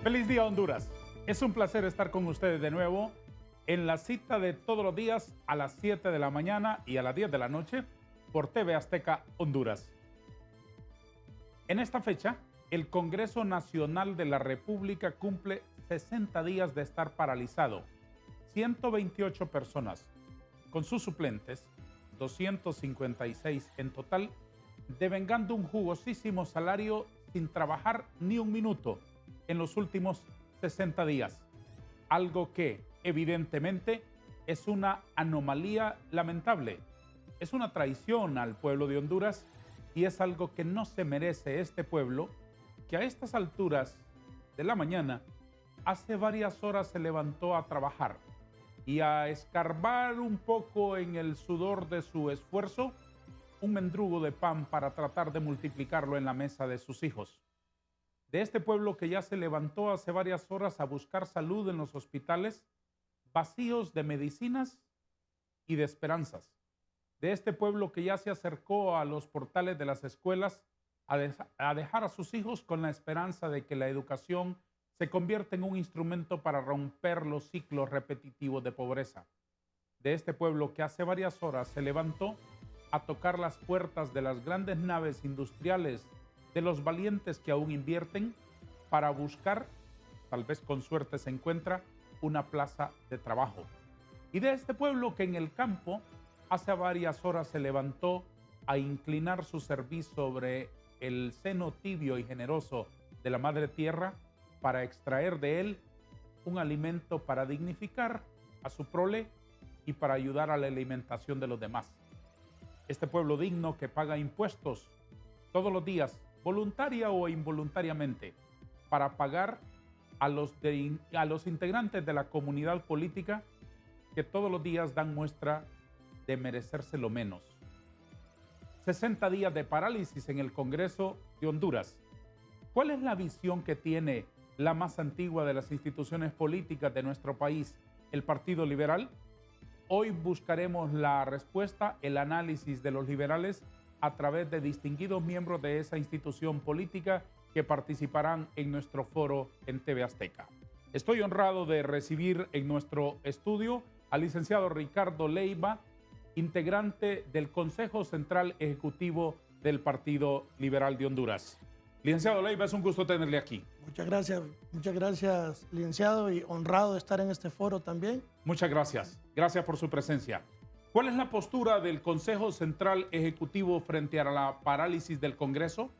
Feliz día, Honduras. Es un placer estar con ustedes de nuevo en la cita de todos los días a las 7 de la mañana y a las 10 de la noche por TV Azteca Honduras. En esta fecha, el Congreso Nacional de la República cumple 60 días de estar paralizado. 128 personas, con sus suplentes, 256 en total, devengando un jugosísimo salario sin trabajar ni un minuto en los últimos 60 días. Algo que, evidentemente, es una anomalía lamentable. Es una traición al pueblo de Honduras y es algo que no se merece este pueblo, que a estas alturas de la mañana, hace varias horas se levantó a trabajar y a escarbar un poco en el sudor de su esfuerzo un mendrugo de pan para tratar de multiplicarlo en la mesa de sus hijos. De este pueblo que ya se levantó hace varias horas a buscar salud en los hospitales, vacíos de medicinas y de esperanzas. De este pueblo que ya se acercó a los portales de las escuelas a dejar a sus hijos con la esperanza de que la educación se convierta en un instrumento para romper los ciclos repetitivos de pobreza. De este pueblo que hace varias horas se levantó a tocar las puertas de las grandes naves industriales de los valientes que aún invierten para buscar, tal vez con suerte se encuentra, una plaza de trabajo. Y de este pueblo que en el campo hace varias horas se levantó a inclinar su cerviz sobre el seno tibio y generoso de la Madre Tierra para extraer de él un alimento para dignificar a su prole y para ayudar a la alimentación de los demás. Este pueblo digno que paga impuestos todos los días, voluntaria o involuntariamente, para pagar a los integrantes de la comunidad política que todos los días dan muestra de merecerse lo menos. 60 días de parálisis en el Congreso de Honduras. ¿Cuál es la visión que tiene la más antigua de las instituciones políticas de nuestro país, el Partido Liberal? Hoy buscaremos la respuesta, el análisis de los liberales a través de distinguidos miembros de esa institución política que participarán en nuestro foro en TV Azteca. Estoy honrado de recibir en nuestro estudio al licenciado Ricardo Leiva, integrante del Consejo Central Ejecutivo del Partido Liberal de Honduras. Licenciado Leiva, es un gusto tenerle aquí. Muchas gracias, licenciado, y honrado de estar en este foro también. Muchas gracias. Gracias por su presencia. ¿Cuál es la postura del Consejo Central Ejecutivo frente a la parálisis del Congreso?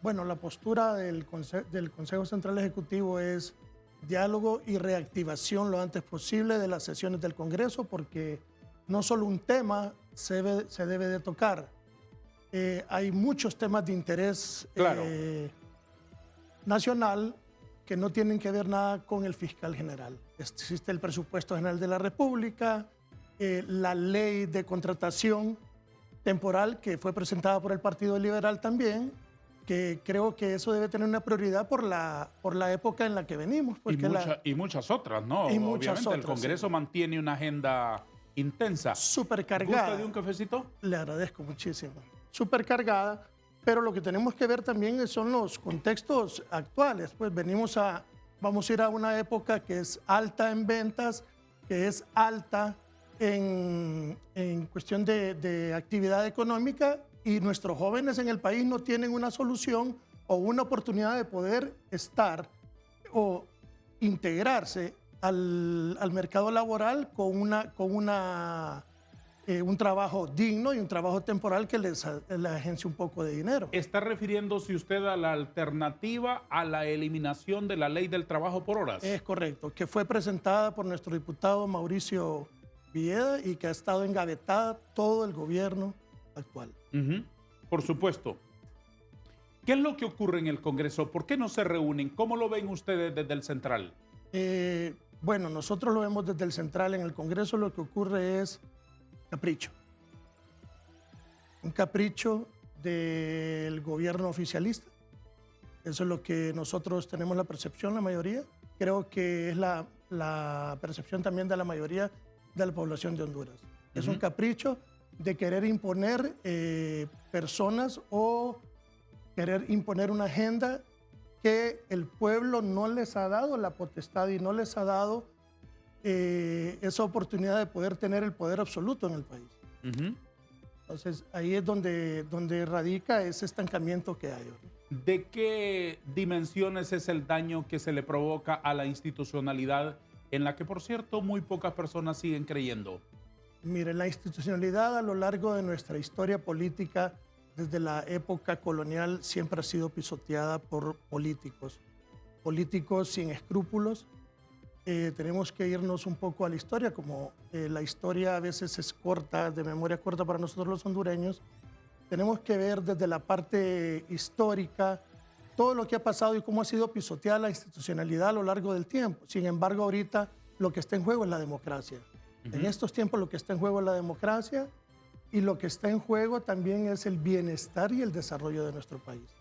Bueno, la postura del Consejo Central Ejecutivo es diálogo y reactivación lo antes posible de las sesiones del Congreso, porque no solo un tema se debe de tocar. Hay muchos temas de interés nacional que no tienen que ver nada con el fiscal general. Existe el presupuesto general de la República, la ley de contratación temporal que fue presentada por el Partido Liberal también, que creo que eso debe tener una prioridad por la época en la que venimos. Y muchas otras, ¿no? Y muchas Obviamente otras, el Congreso sí. mantiene una agenda intensa. Supercargada. ¿Gusta de un cafecito? Le agradezco muchísimo. Supercargada, pero lo que tenemos que ver también son los contextos actuales. Pues vamos a ir a una época que es alta en ventas, que es alta en cuestión de actividad económica, y nuestros jóvenes en el país no tienen una solución o una oportunidad de poder estar o integrarse al mercado laboral con un trabajo digno y un trabajo temporal que les agencie un poco de dinero. ¿Está refiriéndose usted a la alternativa a la eliminación de la ley del trabajo por horas? Es correcto, que fue presentada por nuestro diputado Mauricio Villeda y que ha estado engavetada todo el gobierno actual. Por supuesto. ¿Qué es lo que ocurre en el Congreso? ¿Por qué no se reúnen? ¿Cómo lo ven ustedes desde el Central? Bueno, nosotros lo vemos desde el Central. En el Congreso lo que ocurre es capricho. Un capricho del gobierno oficialista. Eso es lo que nosotros tenemos la percepción, la mayoría. Creo que es la percepción también de la mayoría de la población de Honduras. Es un capricho de querer imponer personas o querer imponer una agenda que el pueblo no les ha dado la potestad y no les ha dado esa oportunidad de poder tener el poder absoluto en el país. Ujú. Entonces, ahí es donde radica ese estancamiento que hay. ¿De qué dimensiones es el daño que se le provoca a la institucionalidad en la que, por cierto, muy pocas personas siguen creyendo? Mire, la institucionalidad a lo largo de nuestra historia política, desde la época colonial, siempre ha sido pisoteada por políticos. Políticos sin escrúpulos. Tenemos que irnos un poco a la historia, como la historia a veces es corta, de memoria corta para nosotros los hondureños. Tenemos que ver desde la parte histórica todo lo que ha pasado y cómo ha sido pisoteada la institucionalidad a lo largo del tiempo. Sin embargo, ahorita lo que está en juego es la democracia. En estos tiempos lo que está en juego es la democracia y lo que está en juego también es el bienestar y el desarrollo de nuestro país.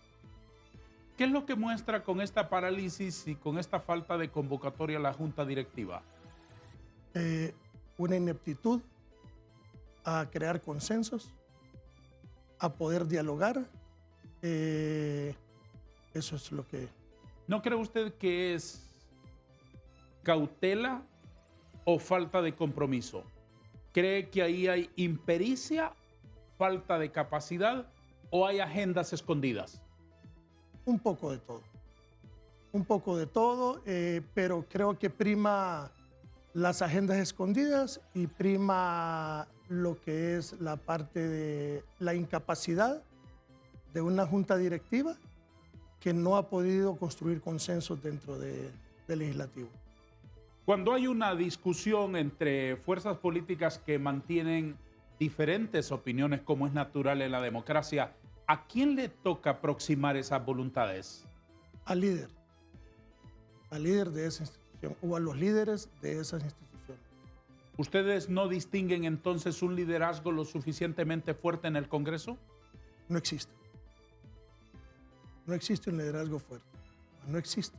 ¿Qué es lo que muestra con esta parálisis y con esta falta de convocatoria a la Junta Directiva? Una ineptitud a crear consensos, a poder dialogar. Eso es lo que... ¿No cree usted que es cautela o falta de compromiso? ¿Cree que ahí hay impericia, falta de capacidad o hay agendas escondidas? Un poco de todo. Un poco de todo, pero creo que prima las agendas escondidas y prima lo que es la parte de la incapacidad de una junta directiva que no ha podido construir consensos dentro del legislativo. Cuando hay una discusión entre fuerzas políticas que mantienen diferentes opiniones, como es natural en la democracia, ¿a quién le toca aproximar esas voluntades? Al líder de esa institución o a los líderes de esas instituciones. ¿Ustedes no distinguen entonces un liderazgo lo suficientemente fuerte en el Congreso? No existe. No existe un liderazgo fuerte. No existe.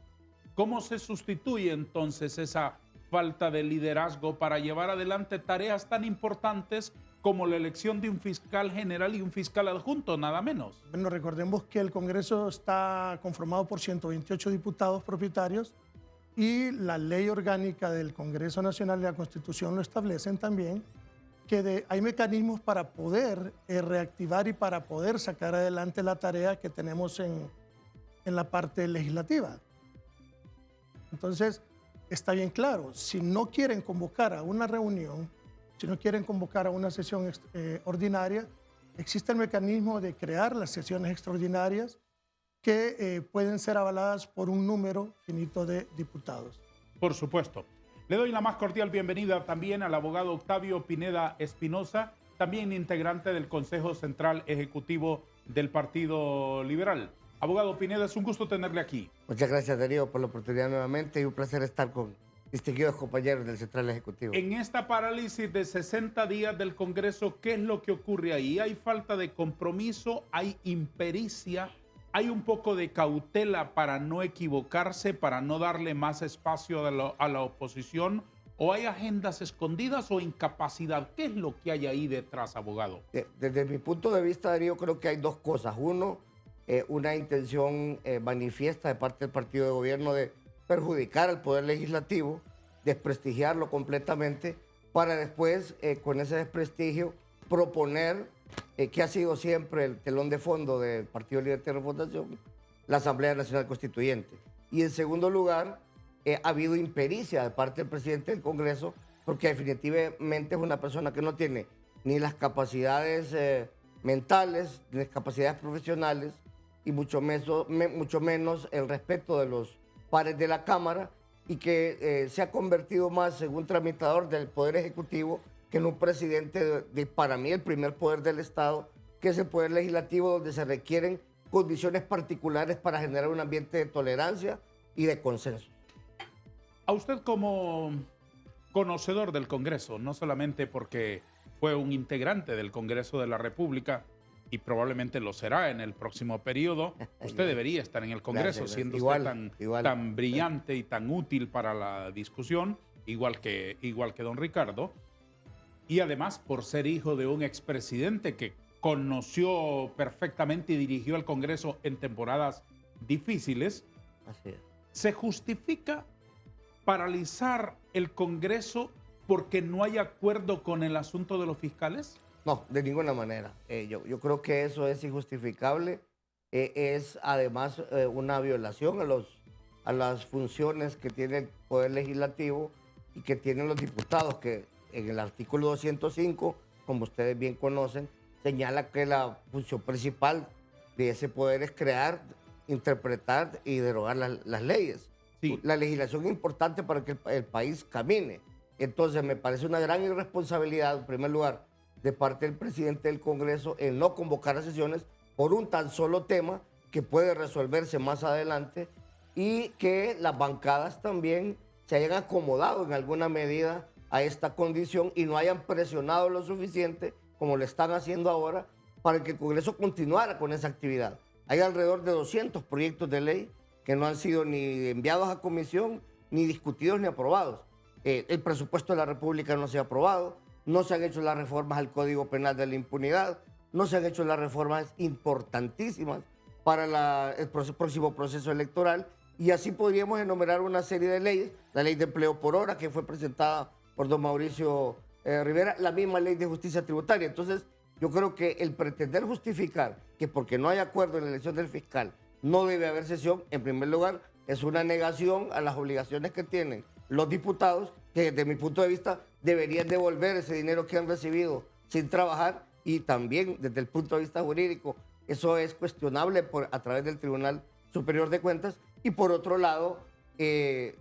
¿Cómo se sustituye entonces esa falta de liderazgo para llevar adelante tareas tan importantes como la elección de un fiscal general y un fiscal adjunto, nada menos? Bueno, recordemos que el Congreso está conformado por 128 diputados propietarios y la ley orgánica del Congreso Nacional y la Constitución lo establecen también, que hay mecanismos para poder reactivar y para poder sacar adelante la tarea que tenemos en la parte legislativa. Entonces, está bien claro, si no quieren convocar a una reunión, si no quieren convocar a una sesión ordinaria, existe el mecanismo de crear las sesiones extraordinarias que pueden ser avaladas por un número finito de diputados. Por supuesto. Le doy la más cordial bienvenida también al abogado Octavio Pineda Espinosa, también integrante del Consejo Central Ejecutivo del Partido Liberal. Abogado Pineda, es un gusto tenerle aquí. Muchas gracias, Darío, por la oportunidad nuevamente y un placer estar con distinguidos compañeros del Central Ejecutivo. En esta parálisis de 60 días del Congreso, ¿qué es lo que ocurre ahí? ¿Hay falta de compromiso? ¿Hay impericia? ¿Hay un poco de cautela para no equivocarse, para no darle más espacio a la oposición? ¿O hay agendas escondidas o incapacidad? ¿Qué es lo que hay ahí detrás, abogado? Desde mi punto de vista, Darío, creo que hay dos cosas. Uno, una intención manifiesta de parte del partido de gobierno de perjudicar al Poder Legislativo, desprestigiarlo completamente, para después, con ese desprestigio, proponer, que ha sido siempre el telón de fondo del Partido Libertad y Refundación, la Asamblea Nacional Constituyente. Y en segundo lugar, ha habido impericia de parte del presidente del Congreso, porque definitivamente es una persona que no tiene ni las capacidades mentales, ni las capacidades profesionales, y mucho menos el respeto de los pares de la Cámara, y que se ha convertido más en un tramitador del Poder Ejecutivo que en un presidente de, para mí, el primer poder del Estado, que es el Poder Legislativo, donde se requieren condiciones particulares para generar un ambiente de tolerancia y de consenso. A usted, como conocedor del Congreso, no solamente porque fue un integrante del Congreso de la República y probablemente lo será en el próximo periodo, usted debería estar en el Congreso, gracias, siendo igual, usted tan brillante y tan útil para la discusión, igual que don Ricardo, y además por ser hijo de un expresidente que conoció perfectamente y dirigió el Congreso en temporadas difíciles. Así es. ¿Se justifica paralizar el Congreso porque no hay acuerdo con el asunto de los fiscales? No, de ninguna manera. Yo creo que eso es injustificable. Es además una violación a las funciones que tiene el Poder Legislativo y que tienen los diputados, que en el artículo 205, como ustedes bien conocen, señala que la función principal de ese poder es crear, interpretar y derogar las leyes. Sí. La legislación es importante para que el país camine. Entonces me parece una gran irresponsabilidad, en primer lugar, de parte del presidente del Congreso en no convocar a sesiones por un tan solo tema que puede resolverse más adelante y que las bancadas también se hayan acomodado en alguna medida a esta condición y no hayan presionado lo suficiente, como lo están haciendo ahora, para que el Congreso continuara con esa actividad. Hay alrededor de 200 proyectos de ley que no han sido ni enviados a comisión, ni discutidos, ni aprobados. El presupuesto de la República no se ha aprobado, no se han hecho las reformas al Código Penal de la Impunidad, no se han hecho las reformas importantísimas para el próximo proceso electoral, y así podríamos enumerar una serie de leyes, la ley de empleo por hora que fue presentada por don Mauricio Rivera, la misma ley de justicia tributaria. Entonces, yo creo que el pretender justificar que porque no hay acuerdo en la elección del fiscal no debe haber sesión, en primer lugar, es una negación a las obligaciones que tienen los diputados, que desde mi punto de vista deberían devolver ese dinero que han recibido sin trabajar, y también desde el punto de vista jurídico eso es cuestionable a través del Tribunal Superior de Cuentas, y por otro lado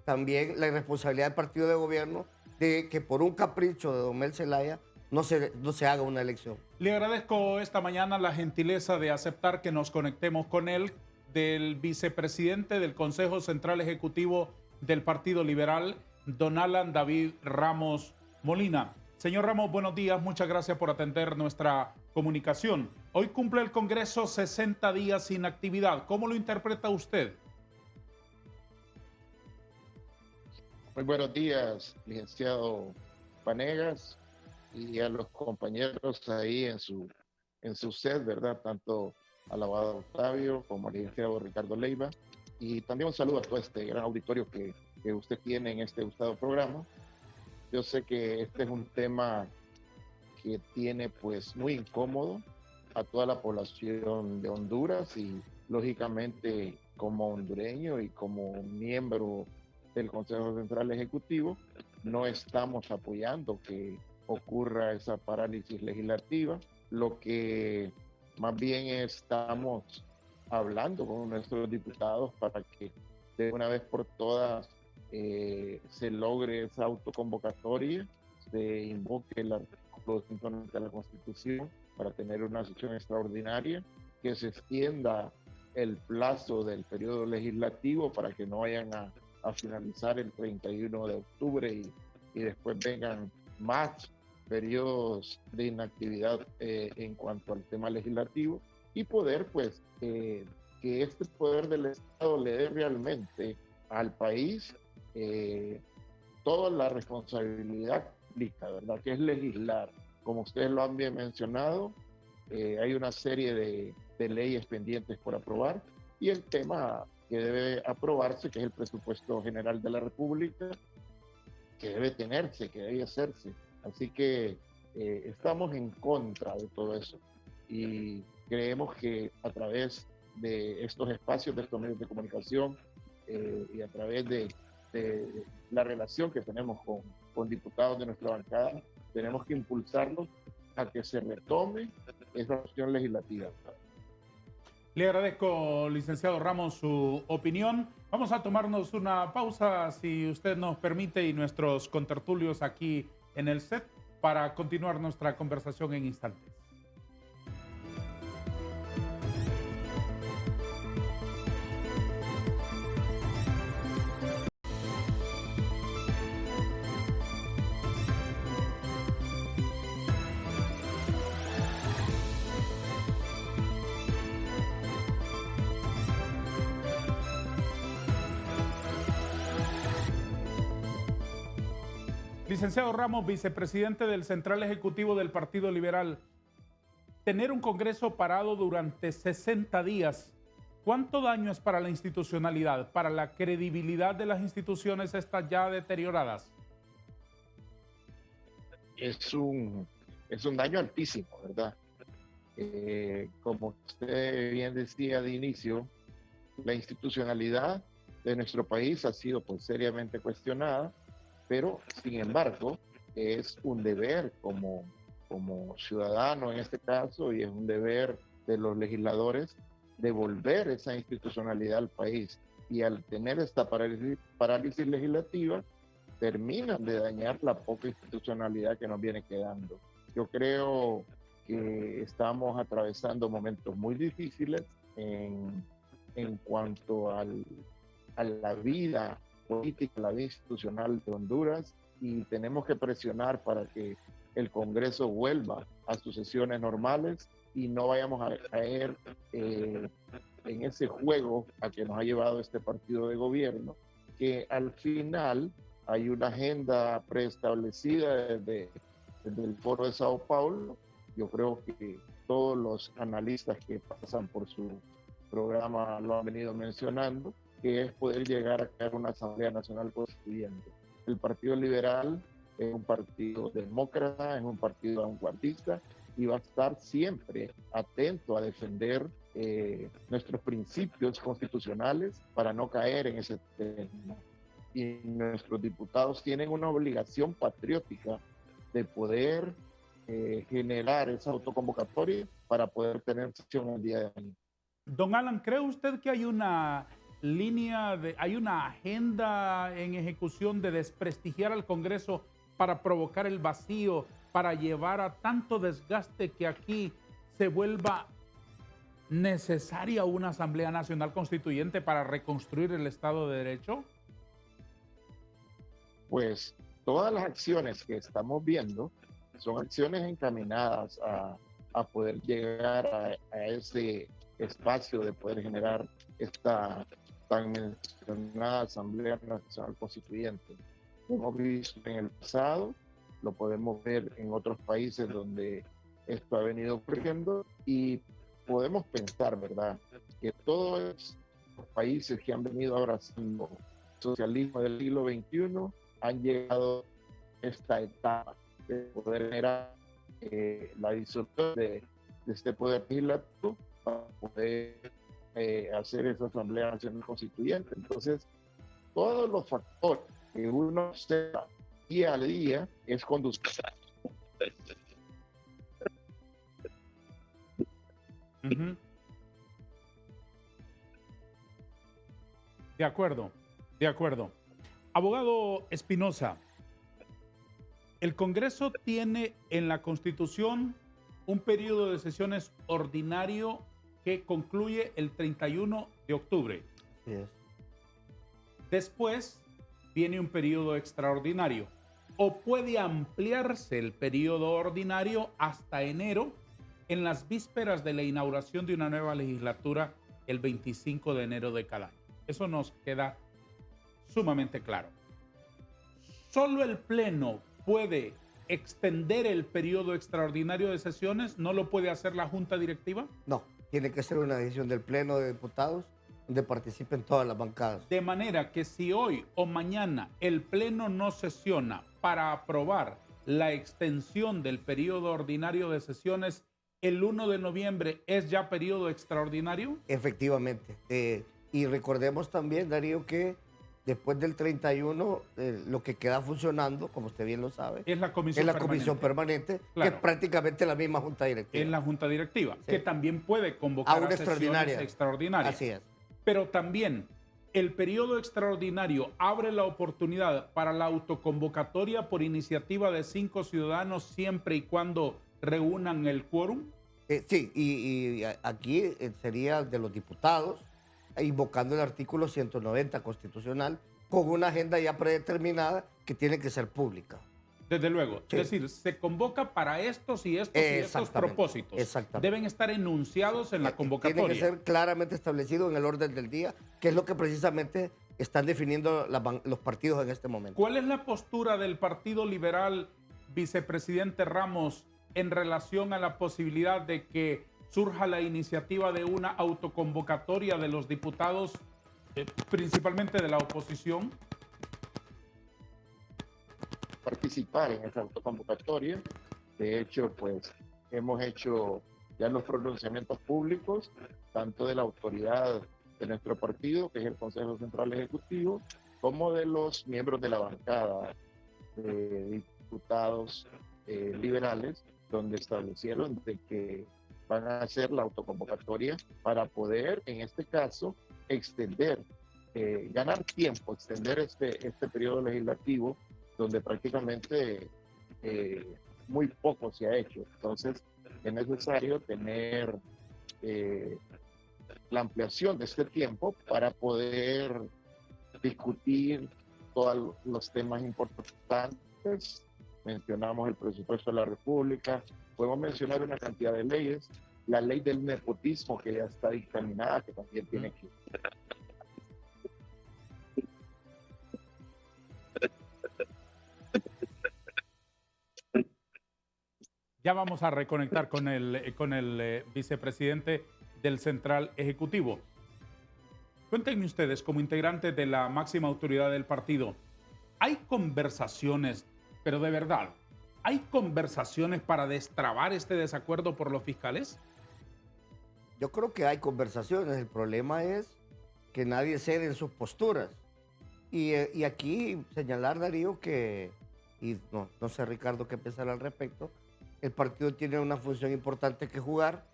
también la irresponsabilidad del partido de gobierno de que por un capricho de don Mel Zelaya no se haga una elección. Le agradezco esta mañana la gentileza de aceptar que nos conectemos con él, del vicepresidente del Consejo Central Ejecutivo del Partido Liberal, don Alan David Ramos Molina. Señor Ramos, buenos días, muchas gracias por atender nuestra comunicación. Hoy cumple el Congreso 60 días sin actividad. ¿Cómo lo interpreta usted? Muy buenos días, licenciado Vanegas, y a los compañeros ahí en su set, ¿verdad? Tanto al abogado Octavio como al licenciado Ricardo Leiva. Y también un saludo a todo este gran auditorio que usted tiene en este gustado programa. Yo sé que este es un tema que tiene pues muy incómodo a toda la población de Honduras, y lógicamente como hondureño y como miembro del Consejo Central Ejecutivo no estamos apoyando que ocurra esa parálisis legislativa. Lo que más bien estamos hablando con nuestros diputados para que de una vez por todas se logre esa autoconvocatoria, se invoque el artículo 290 de la Constitución para tener una sesión extraordinaria, que se extienda el plazo del periodo legislativo para que no vayan a finalizar el 31 de octubre y después vengan más periodos de inactividad en cuanto al tema legislativo, y poder pues que este poder del Estado le dé realmente al país toda la responsabilidad pública, ¿verdad? Que es legislar. Como ustedes lo han bien mencionado, hay una serie de leyes pendientes por aprobar, y el tema que debe aprobarse, que es el presupuesto general de la República, que debe tenerse, que debe hacerse. Así que estamos en contra de todo eso, y creemos que a través de estos espacios, de estos medios de comunicación y a través de la relación que tenemos con diputados de nuestra bancada, tenemos que impulsarlos a que se retome esa acción legislativa. Le agradezco, licenciado Ramos, su opinión. Vamos a tomarnos una pausa, si usted nos permite, y nuestros contertulios aquí en el set, para continuar nuestra conversación en instantes. Licenciado Ramos, vicepresidente del Central Ejecutivo del Partido Liberal, tener un Congreso parado durante 60 días ¿Cuánto daño es para la institucionalidad, para la credibilidad de las instituciones estas ya deterioradas? Es un daño altísimo, ¿verdad? Como usted bien decía de inicio, la institucionalidad de nuestro país ha sido pues seriamente cuestionada, pero sin embargo es un deber como ciudadano en este caso, y es un deber de los legisladores devolver esa institucionalidad al país. Y al tener esta parálisis legislativa, terminan de dañar la poca institucionalidad que nos viene quedando. Yo creo que estamos atravesando momentos muy difíciles en cuanto a la vida política, la vida institucional de Honduras, y tenemos que presionar para que el Congreso vuelva a sus sesiones normales y no vayamos a caer en ese juego a que nos ha llevado este partido de gobierno, que al final hay una agenda preestablecida desde el Foro de Sao Paulo. Yo creo que todos los analistas que pasan por su programa lo han venido mencionando, que es poder llegar a crear una Asamblea Nacional Constituyente. El Partido Liberal es un partido demócrata, es un partido vanguardista y va a estar siempre atento a defender nuestros principios constitucionales para no caer en ese tema. Y nuestros diputados tienen una obligación patriótica de poder generar esa autoconvocatoria para poder tener sesión el día de mañana. Don Alan, ¿cree usted que hay una hay una agenda en ejecución de desprestigiar al Congreso para provocar el vacío, para llevar a tanto desgaste que aquí se vuelva necesaria una Asamblea Nacional Constituyente para reconstruir el Estado de Derecho? Pues todas las acciones que estamos viendo son acciones encaminadas a poder llegar a ese espacio de poder generar esta tan mencionada Asamblea Nacional Constituyente. Lo hemos visto en el pasado, lo podemos ver en otros países donde esto ha venido ocurriendo, y podemos pensar, ¿verdad?, que todos los países que han venido abrazando el socialismo del siglo XXI han llegado a esta etapa de poder generar la disolución de este poder legislativo para poder hacer esa Asamblea Nacional Constituyente. Entonces, todos los factores que uno observa día a día es conducir. De acuerdo, de acuerdo. Abogado Espinosa, el Congreso tiene en la Constitución un periodo de sesiones ordinario que concluye el 31 de octubre. Así es. Después viene un periodo extraordinario, o puede ampliarse el periodo ordinario hasta enero, en las vísperas de la inauguración de una nueva legislatura el 25 de enero de cada año. Eso nos queda sumamente claro. Solo el Pleno puede extender el periodo extraordinario de sesiones, ¿no lo puede hacer la Junta Directiva? No, tiene que ser una decisión del Pleno de Diputados donde participen todas las bancadas. De manera que si hoy o mañana el Pleno no sesiona para aprobar la extensión del periodo ordinario de sesiones, el 1 de noviembre es ya periodo extraordinario. Efectivamente. Y recordemos también, Darío, que después del 31, lo que queda funcionando, como usted bien lo sabe, es la comisión permanente, claro, que es prácticamente la misma Junta Directiva. Es la Junta Directiva, sí, que también puede a convocar una sesiones extraordinarias. Así es. Pero también el periodo extraordinario abre la oportunidad para la autoconvocatoria por iniciativa de 5 ciudadanos siempre y cuando reúnan el quórum. Sí, y aquí sería de los diputados, invocando el artículo 190 constitucional, con una agenda ya predeterminada que tiene que ser pública. Desde luego. Sí. Es decir, se convoca para estos y estos y estos propósitos. Exactamente. Deben estar enunciados en la convocatoria. Tiene que ser claramente establecido en el orden del día, que es lo que precisamente están definiendo los partidos en este momento. ¿Cuál es la postura del Partido Liberal, vicepresidente Ramos, en relación a la posibilidad de que surja la iniciativa de una autoconvocatoria de los diputados, principalmente de la oposición? Participar en esa autoconvocatoria. De hecho, pues hemos hecho ya los pronunciamientos públicos, tanto de la autoridad de nuestro partido, que es el Consejo Central Ejecutivo, como de los miembros de la bancada de diputados liberales, donde establecieron de que van a hacer la autoconvocatoria para poder, en este caso, extender, ganar tiempo, extender este periodo legislativo, donde prácticamente muy poco se ha hecho. Entonces, es necesario tener la ampliación de este tiempo para poder discutir todos los temas importantes. Mencionamos el presupuesto de la República, podemos mencionar una cantidad de leyes, la ley del nepotismo que ya está dictaminada, que también tiene que... Ya vamos a reconectar con el vicepresidente del Central Ejecutivo. Cuéntenme ustedes, como integrantes de la máxima autoridad del partido, ¿hay conversaciones, pero de verdad, hay conversaciones para destrabar este desacuerdo por los fiscales? Yo creo que hay conversaciones. El problema es que nadie cede en sus posturas. Y aquí señalar, Darío, que, y no sé, Ricardo, qué pensar al respecto, el partido tiene una función importante que jugar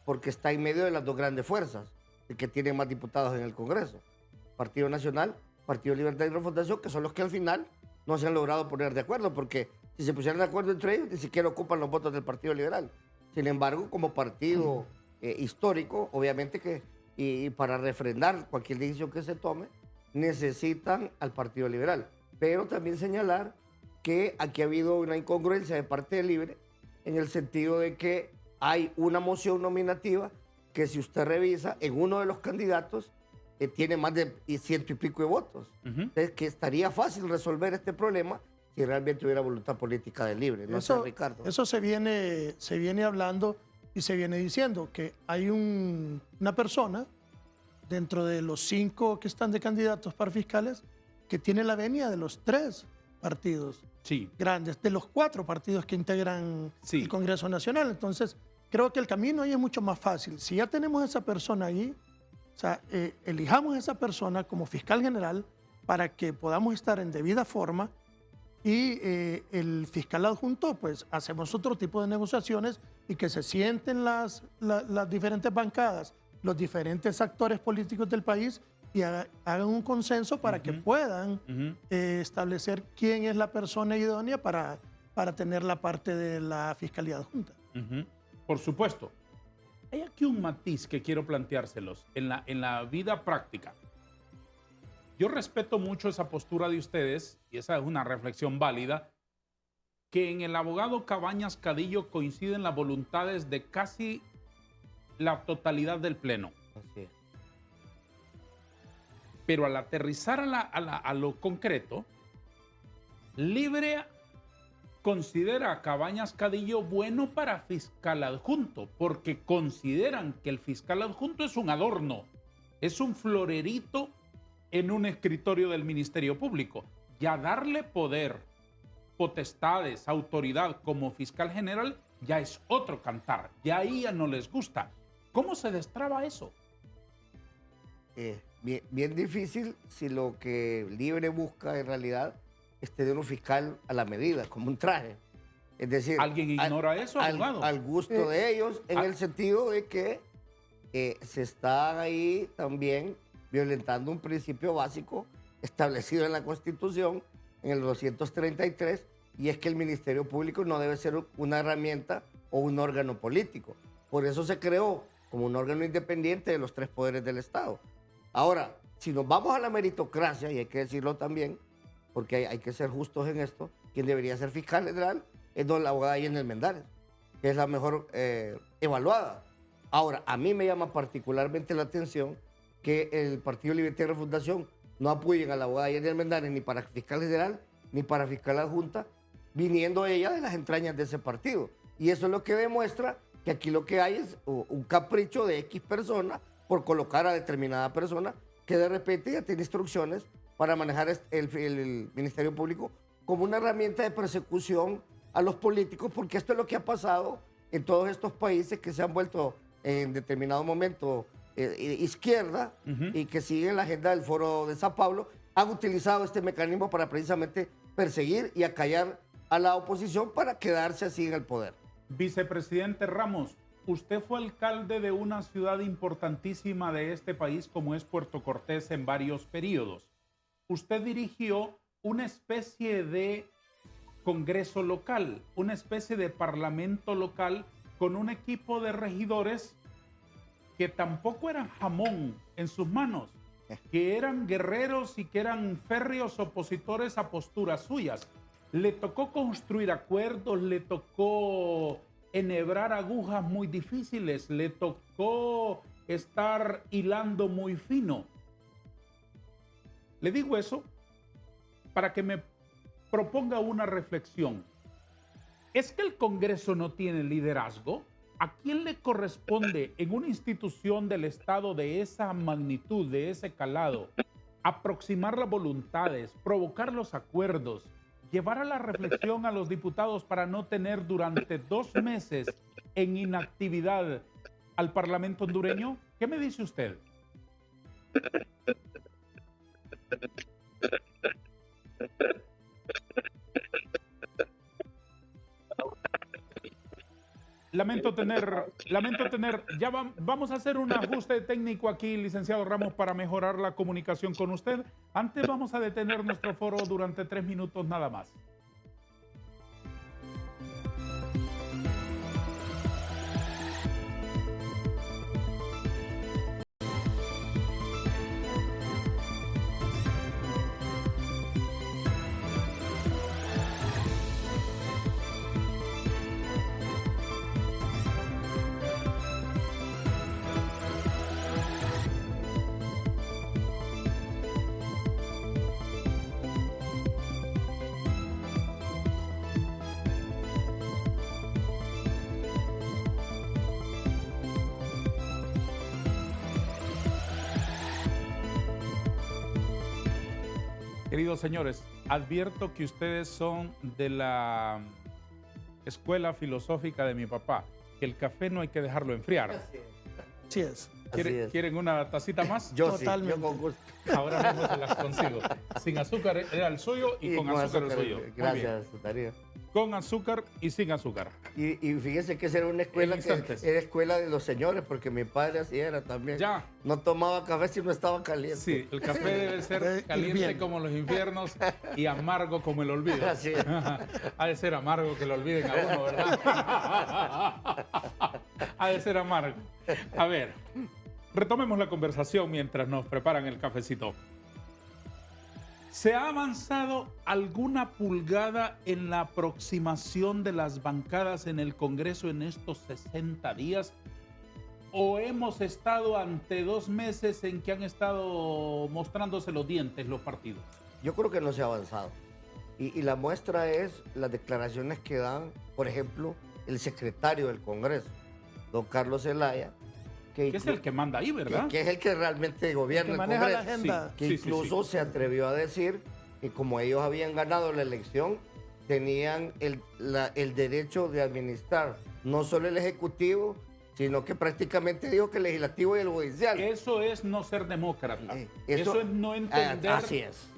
porque está en medio de las dos grandes fuerzas, el que tiene más diputados en el Congreso. Partido Nacional, Partido Libertad y Refundación, que son los que al final no se han logrado poner de acuerdo, porque si se pusieran de acuerdo entre ellos, ni siquiera ocupan los votos del Partido Liberal. Sin embargo, como partido histórico, obviamente que, y para refrendar cualquier decisión que se tome, necesitan al Partido Liberal. Pero también señalar que aquí ha habido una incongruencia de parte de Libre, en el sentido de que hay una moción nominativa que, si usted revisa, en uno de los candidatos tiene más de 100 y pico de votos. Entonces, que estaría fácil resolver este problema si realmente hubiera voluntad política de Libre. No sé, Ricardo. Eso se viene hablando y se viene diciendo que hay una persona dentro de los 5 que están de candidatos para fiscales que tiene la venia de los 3 partidos grandes, de los 4 partidos que integran el Congreso Nacional. Entonces, creo que el camino ahí es mucho más fácil. Si ya tenemos a esa persona ahí, o sea, elijamos a esa persona como fiscal general para que podamos estar en debida forma, y el fiscal adjunto, pues hacemos otro tipo de negociaciones y que se sienten las diferentes bancadas, los diferentes actores políticos del país, y hagan un consenso para que puedan establecer quién es la persona idónea para tener la parte de la fiscalía adjunta. Por supuesto. Hay aquí un matiz que quiero planteárselos en la vida práctica. Yo respeto mucho esa postura de ustedes, y esa es una reflexión válida, que en el abogado Cabañas Cadillo coinciden las voluntades de casi la totalidad del Pleno. Así es. Pero al aterrizar a lo concreto, Libre considera a Cabañas Cadillo bueno para fiscal adjunto, porque consideran que el fiscal adjunto es un adorno, es un florerito en un escritorio del Ministerio Público. Ya darle poder, potestades, autoridad como fiscal general ya es otro cantar, ya ahí ya no les gusta. ¿Cómo se destraba eso? Bien difícil si lo que Libre busca en realidad es tener un fiscal a la medida, como un traje. Es decir, ¿alguien ignora eso, abogado? Al gusto de ellos, en el sentido de que se está ahí también violentando un principio básico establecido en la Constitución, en el 233, y es que el Ministerio Público no debe ser una herramienta o un órgano político. Por eso se creó como un órgano independiente de los 3 poderes del Estado. Ahora, si nos vamos a la meritocracia, y hay que decirlo también, porque hay que ser justos en esto, quien debería ser fiscal general es don la abogada Yenel Mendares, que es la mejor evaluada. Ahora, a mí me llama particularmente la atención que el Partido Libertad y Refundación no apoyen a la abogada Yenel Mendares ni para fiscal general ni para fiscal adjunta, viniendo ella de las entrañas de ese partido. Y eso es lo que demuestra que aquí lo que hay es un capricho de X persona por colocar a determinada persona que de repente ya tiene instrucciones para manejar el Ministerio Público como una herramienta de persecución a los políticos, porque esto es lo que ha pasado en todos estos países que se han vuelto en determinado momento izquierda y que siguen la agenda del Foro de Sao Paulo, han utilizado este mecanismo para precisamente perseguir y acallar a la oposición para quedarse así en el poder. Vicepresidente Ramos, usted fue alcalde de una ciudad importantísima de este país como es Puerto Cortés en varios periodos. Usted dirigió una especie de congreso local, una especie de parlamento local con un equipo de regidores que tampoco eran jamón en sus manos, que eran guerreros y que eran férreos opositores a posturas suyas. Le tocó construir acuerdos, le tocó enhebrar agujas muy difíciles, le tocó estar hilando muy fino. Le digo eso para que me proponga una reflexión. ¿Es que el Congreso no tiene liderazgo? ¿A quién le corresponde en una institución del Estado de esa magnitud, de ese calado, aproximar las voluntades, provocar los acuerdos, llevar a la reflexión a los diputados para no tener durante 2 meses en inactividad al Parlamento hondureño? ¿Qué me dice usted? Lamento tener, ya vamos a hacer un ajuste técnico aquí, licenciado Ramos, para mejorar la comunicación con usted. Antes vamos a detener nuestro foro durante 3 minutos nada más. Queridos señores, advierto que ustedes son de la escuela filosófica de mi papá, que el café no hay que dejarlo enfriar. Así es. ¿Quieren una tacita más? Yo Totalmente. sí, yo con gusto. Ahora mismo se las consigo. Sin azúcar era el suyo y con azúcar el suyo. Muy Gracias, Darío. Con azúcar y sin azúcar. Y fíjese que esa era una escuela En que instantes. era escuela de los señores, porque mi padre así era también. Ya. No tomaba café si no estaba caliente. Sí, el café debe ser caliente Hirviendo. como los infiernos y amargo como el olvido. Así es. Ha de ser amargo que lo olviden a uno, ¿verdad? Ha de ser amargo. A ver, retomemos la conversación mientras nos preparan el cafecito. ¿Se ha avanzado alguna pulgada en la aproximación de las bancadas en el Congreso en estos 60 días? ¿O hemos estado ante 2 meses en que han estado mostrándose los dientes los partidos? Yo creo que no se ha avanzado. Y la muestra es las declaraciones que dan, por ejemplo, el secretario del Congreso, don Carlos Zelaya, Que es el que manda ahí, ¿verdad? que es el que realmente gobierna Que el maneja la Congreso. agenda. Sí. Que incluso se atrevió a decir que como ellos habían ganado la elección, tenían el derecho de administrar no solo el Ejecutivo, sino que prácticamente dijo que el Legislativo y el Judicial. Eso es no ser demócrata. Eso- Eso es no entender Así es.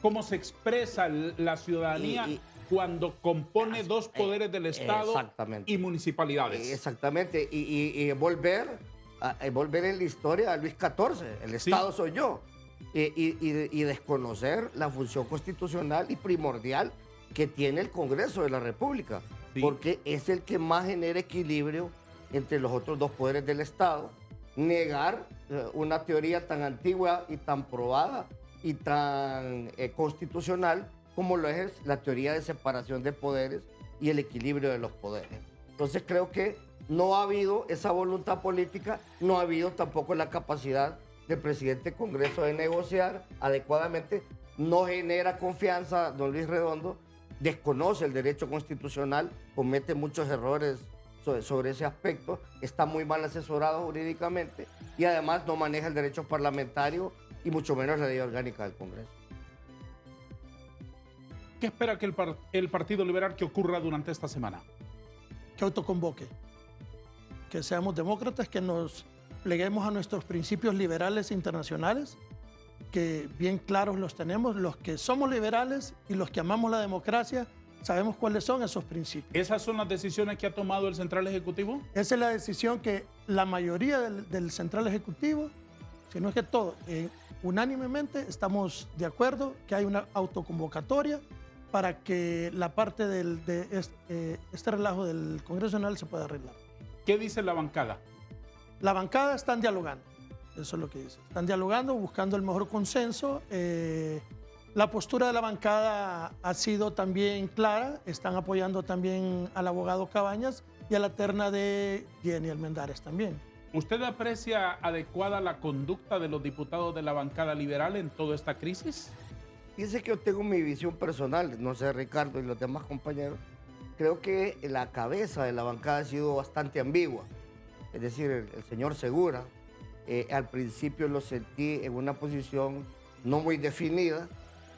cómo se expresa la ciudadanía Y- cuando compone 2 poderes del Estado exactamente. y municipalidades. Exactamente. Y volver en la historia a Luis XIV. El Estado soy yo. Y desconocer la función constitucional y primordial que tiene el Congreso de la República. Sí. Porque es el que más genera equilibrio entre los otros 2 poderes del Estado. Negar una teoría tan antigua y tan probada y tan constitucional como lo es la teoría de separación de poderes y el equilibrio de los poderes. Entonces creo que no ha habido esa voluntad política, no ha habido tampoco la capacidad del presidente del Congreso de negociar adecuadamente, no genera confianza don Luis Redondo, desconoce el derecho constitucional, comete muchos errores sobre ese aspecto, está muy mal asesorado jurídicamente y además no maneja el derecho parlamentario y mucho menos la ley orgánica del Congreso. ¿Qué espera que el Partido Liberal que ocurra durante esta semana? Que autoconvoque, que seamos demócratas, que nos pleguemos a nuestros principios liberales internacionales, que bien claros los tenemos, los que somos liberales y los que amamos la democracia, sabemos cuáles son esos principios. ¿Esas son las decisiones que ha tomado el Central Ejecutivo? Esa es la decisión que la mayoría del Central Ejecutivo, si no es que todo, unánimemente estamos de acuerdo que hay una autoconvocatoria para que la parte de este relajo del Congreso Nacional se pueda arreglar. ¿Qué dice la bancada? La bancada están dialogando, eso es lo que dice. Están dialogando, buscando el mejor consenso. La postura de la bancada ha sido también clara, están apoyando también al abogado Cabañas y a la terna de Jenny Almendares también. ¿Usted aprecia adecuada la conducta de los diputados de la bancada liberal en toda esta crisis? Fíjense que yo tengo mi visión personal, no sé, Ricardo y los demás compañeros, creo que la cabeza de la bancada ha sido bastante ambigua. Es decir, el señor Segura, al principio lo sentí en una posición no muy definida.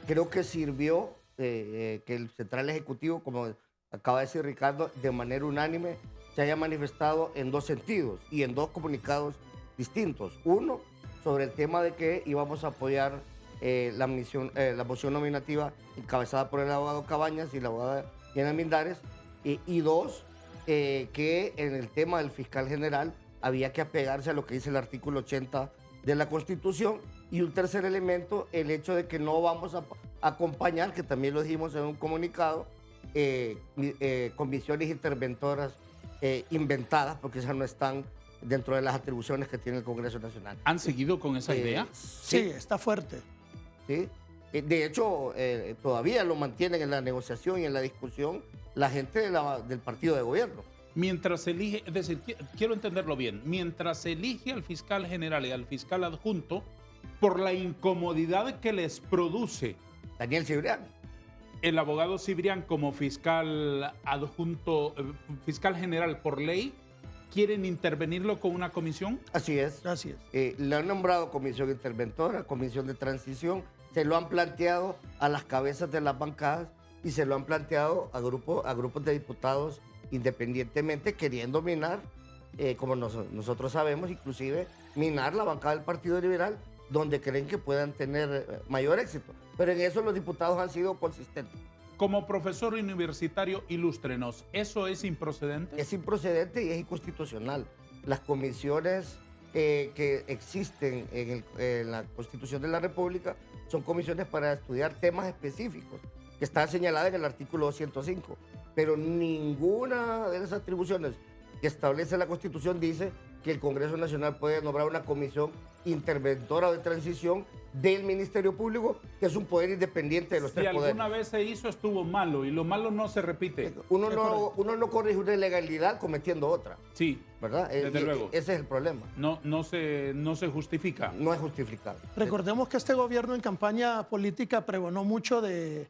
Creo que sirvió que el Central Ejecutivo, como acaba de decir Ricardo, de manera unánime se haya manifestado en dos sentidos y en dos comunicados distintos. Uno, sobre el tema de que íbamos a apoyar la moción nominativa encabezada por el abogado Cabañas y la abogada Jenny Almendares. Y dos, que en el tema del fiscal general había que apegarse a lo que dice el artículo 80 de la Constitución. Y un tercer elemento, el hecho de que no vamos a acompañar, que también lo dijimos en un comunicado, comisiones interventoras inventadas, porque esas no están dentro de las atribuciones que tiene el Congreso Nacional. ¿Han seguido con esa idea? Sí, está fuerte. ¿Sí? De hecho, todavía lo mantienen en la negociación y en la discusión la gente del partido de gobierno. Mientras se elige, es decir, quiero entenderlo bien, mientras se elige al fiscal general y al fiscal adjunto, por la incomodidad que les produce Daniel Cibrián. el abogado Cibrián como fiscal adjunto, fiscal general por ley, ¿quieren intervenirlo con una comisión? Así es. Así es. Le han nombrado comisión interventora, comisión de transición, se lo han planteado a las cabezas de las bancadas y se lo han planteado a grupos de diputados independientemente, queriendo minar, como nosotros sabemos, inclusive minar la bancada del Partido Liberal, donde creen que puedan tener mayor éxito. Pero en eso los diputados han sido consistentes. Como profesor universitario, ilústrenos, ¿eso es improcedente? Es improcedente y es inconstitucional. Las comisiones que existen en la Constitución de la República son comisiones para estudiar temas específicos que están señaladas en el artículo 205, pero ninguna de las atribuciones que establece la Constitución dice que el Congreso Nacional puede nombrar una comisión interventora o de transición del Ministerio Público, que es un poder independiente de los tres poderes. Si alguna vez se hizo, estuvo malo, y lo malo no se repite. Uno no corrige una ilegalidad cometiendo otra. Sí, ¿verdad? desde luego. Ese es el problema. No se justifica. No es justificable. Recordemos que este gobierno en campaña política pregonó mucho de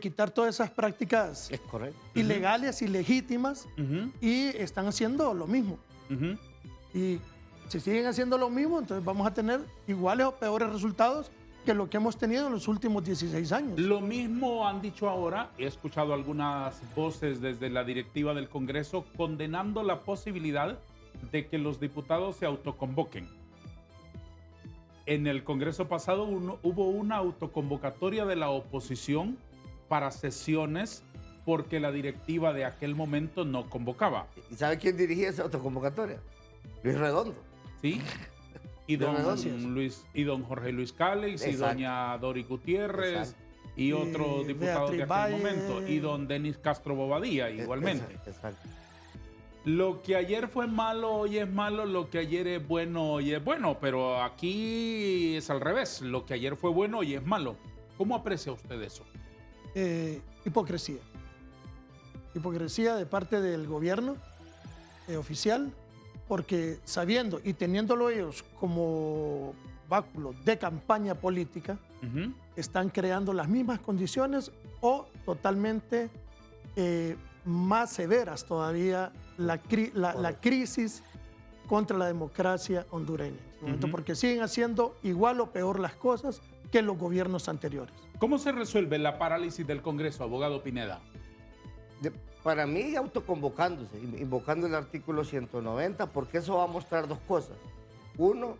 quitar todas esas prácticas Es correcto. ilegales, ilegítimas, Ujú, y están haciendo lo mismo. ujú. Y si siguen haciendo lo mismo, entonces vamos a tener iguales o peores resultados que lo que hemos tenido en los últimos 16 años. Lo mismo han dicho ahora, he escuchado algunas voces desde la directiva del Congreso condenando la posibilidad de que los diputados se autoconvoquen. En el Congreso pasado hubo una autoconvocatoria de la oposición para sesiones porque la directiva de aquel momento no convocaba. ¿Y sabe quién dirigía esa autoconvocatoria? Luis Redondo. ¿Sí? Y don, Gracias. don Jorge Luis Cálix, y Exacto. doña Dori Gutiérrez, Exacto. y otros diputados de Beatriz aquel Valle. momento, y don Denis Castro Bobadilla igualmente. Exacto. Lo que ayer fue malo, hoy es malo, lo que ayer es bueno, hoy es bueno, pero aquí es al revés, lo que ayer fue bueno, hoy es malo. ¿Cómo aprecia usted eso? Hipocresía. Hipocresía de parte del gobierno oficial, porque sabiendo y teniéndolo ellos como báculo de campaña política, Ujú. están creando las mismas condiciones o totalmente más severas todavía la crisis contra la democracia hondureña en este momento, porque siguen haciendo igual o peor las cosas que los gobiernos anteriores. ¿Cómo se resuelve la parálisis del Congreso, abogado Pineda? Para mí, autoconvocándose, invocando el artículo 190, porque eso va a mostrar dos cosas. Uno,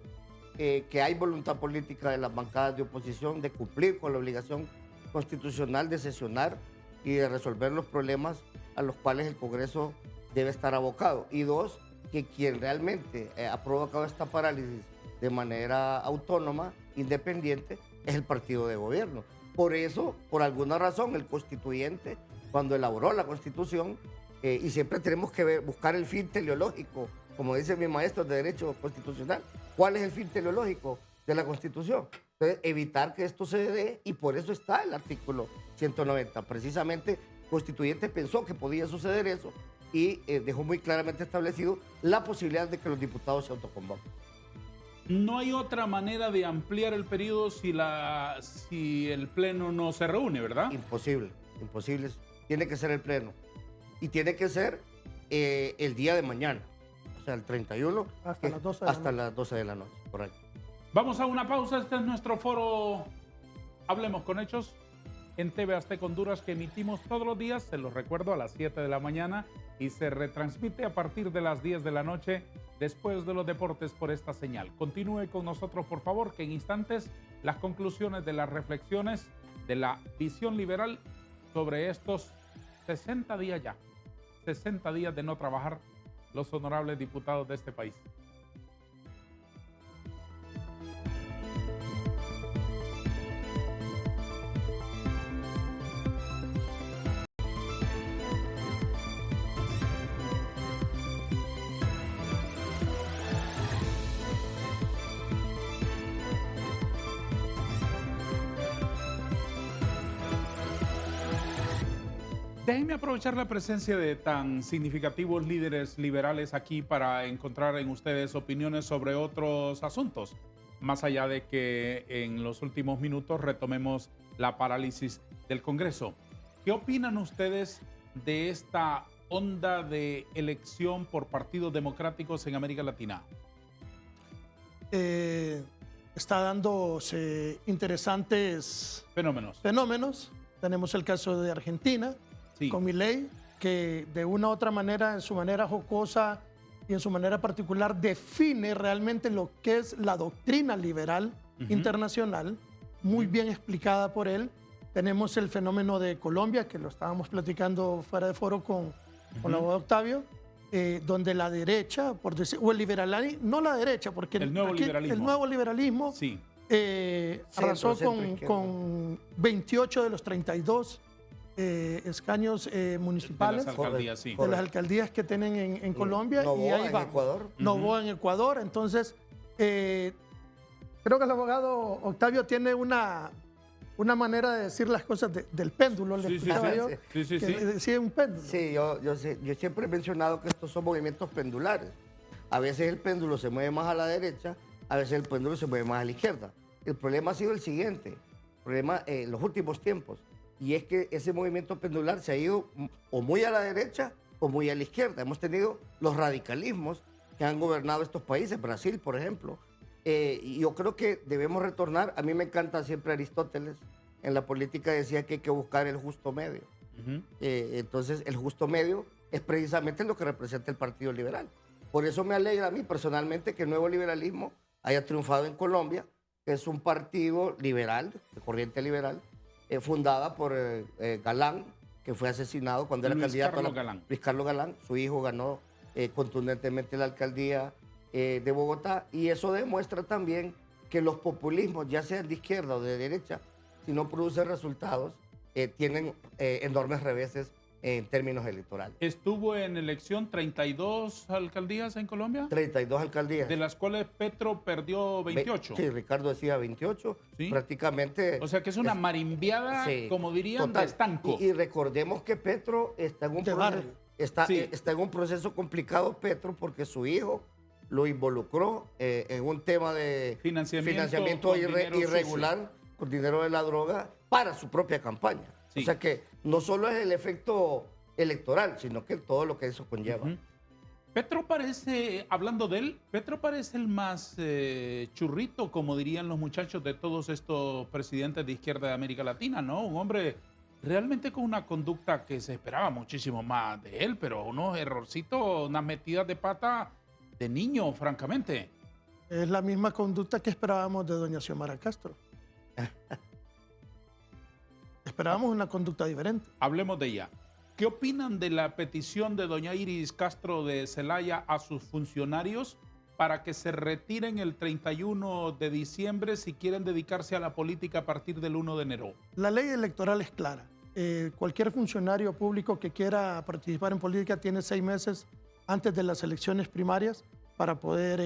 que hay voluntad política de las bancadas de oposición de cumplir con la obligación constitucional de sesionar y de resolver los problemas a los cuales el Congreso debe estar abocado. Y dos, que quien realmente ha provocado esta parálisis de manera autónoma, independiente, es el partido de gobierno. Por eso, por alguna razón, el constituyente, cuando elaboró la Constitución, y siempre tenemos que buscar el fin teleológico, como dice mi maestro de Derecho Constitucional, ¿cuál es el fin teleológico de la Constitución? Entonces, evitar que esto se dé, y por eso está el artículo 190. Precisamente, el constituyente pensó que podía suceder eso y dejó muy claramente establecido la posibilidad de que los diputados se autoconvoquen. ¿No hay otra manera de ampliar el periodo si el Pleno no se reúne, verdad? Imposible. Tiene que ser el Pleno. Y tiene que ser el día de mañana, o sea, el 31. Hasta las 12 las 12 de la noche, correcto. Vamos a una pausa. Este es nuestro foro Hablemos con Hechos en TV Azteca Honduras, que emitimos todos los días, se los recuerdo, a las 7 de la mañana y se retransmite a partir de las 10 de la noche después de los deportes por esta señal. Continúe con nosotros, por favor, que en instantes las conclusiones de las reflexiones de la visión liberal sobre estos 60 días ya, 60 días de no trabajar los honorables diputados de este país. Déjenme aprovechar la presencia de tan significativos líderes liberales aquí para encontrar en ustedes opiniones sobre otros asuntos, más allá de que en los últimos minutos retomemos la parálisis del Congreso. ¿Qué opinan ustedes de esta onda de elección por partidos democráticos en América Latina? Está dándose interesantes fenómenos. Tenemos el caso de Argentina, sí, con Milei, que de una u otra manera, en su manera jocosa y en su manera particular, define realmente lo que es la doctrina liberal internacional, muy bien explicada por él. Tenemos el fenómeno de Colombia, que lo estábamos platicando fuera de foro con el abogado Octavio, donde la derecha, por decir, o el liberalismo, no la derecha, porque el nuevo liberalismo sí, arrasó con 28 de los 32 escaños municipales de las alcaldías que tienen en Colombia. Novoa, y ahí en va. Ecuador. Novoa en Ecuador. Entonces, creo que el abogado Octavio tiene una manera de decir las cosas del péndulo, le explicaba yo, que decía un péndulo. Sí, yo siempre he mencionado que estos son movimientos pendulares. A veces el péndulo se mueve más a la derecha, a veces el péndulo se mueve más a la izquierda. El problema ha sido el siguiente, el problema en los últimos tiempos, y es que ese movimiento pendular se ha ido o muy a la derecha o muy a la izquierda. Hemos tenido los radicalismos que han gobernado estos países, Brasil, por ejemplo. Y yo creo que debemos retornar. A mí me encanta siempre Aristóteles. En la política decía que hay que buscar el justo medio. Entonces, el justo medio es precisamente lo que representa el Partido Liberal. Por eso me alegra a mí personalmente que el nuevo liberalismo haya triunfado en Colombia, que es un partido liberal, de corriente liberal, fundada por Galán, que fue asesinado cuando era candidato Luis Carlos Galán. Su hijo ganó contundentemente la alcaldía de Bogotá, y eso demuestra también que los populismos, ya sean de izquierda o de derecha, si no producen resultados, tienen enormes reveses en términos electorales. ¿Estuvo en elección 32 alcaldías en Colombia? 32 alcaldías. De las cuales Petro perdió 28. Sí, Ricardo decía 28. ¿Sí? Prácticamente. O sea que es una marimbiada, sí, como dirían, total, de estanco. Y recordemos que Petro está en un proceso, está en un proceso complicado, Petro, porque su hijo lo involucró en un tema de financiamiento irregular con dinero de la droga para su propia campaña. Sí. O sea que no solo es el efecto electoral, sino que todo lo que eso conlleva. Ujú. Petro parece, hablando de él, Petro parece el más churrito, como dirían los muchachos de todos estos presidentes de izquierda de América Latina, ¿no? Un hombre realmente con una conducta que se esperaba muchísimo más de él, pero unos errorcitos, unas metidas de pata de niño, francamente. Es la misma conducta que esperábamos de doña Xiomara Castro. Esperábamos una conducta diferente. Hablemos de ella. ¿Qué opinan de la petición de doña Iris Castro de Celaya a sus funcionarios para que se retiren el 31 de diciembre si quieren dedicarse a la política a partir del 1 de enero? La ley electoral es clara. Cualquier funcionario público que quiera participar en política tiene 6 meses antes de las elecciones primarias para poder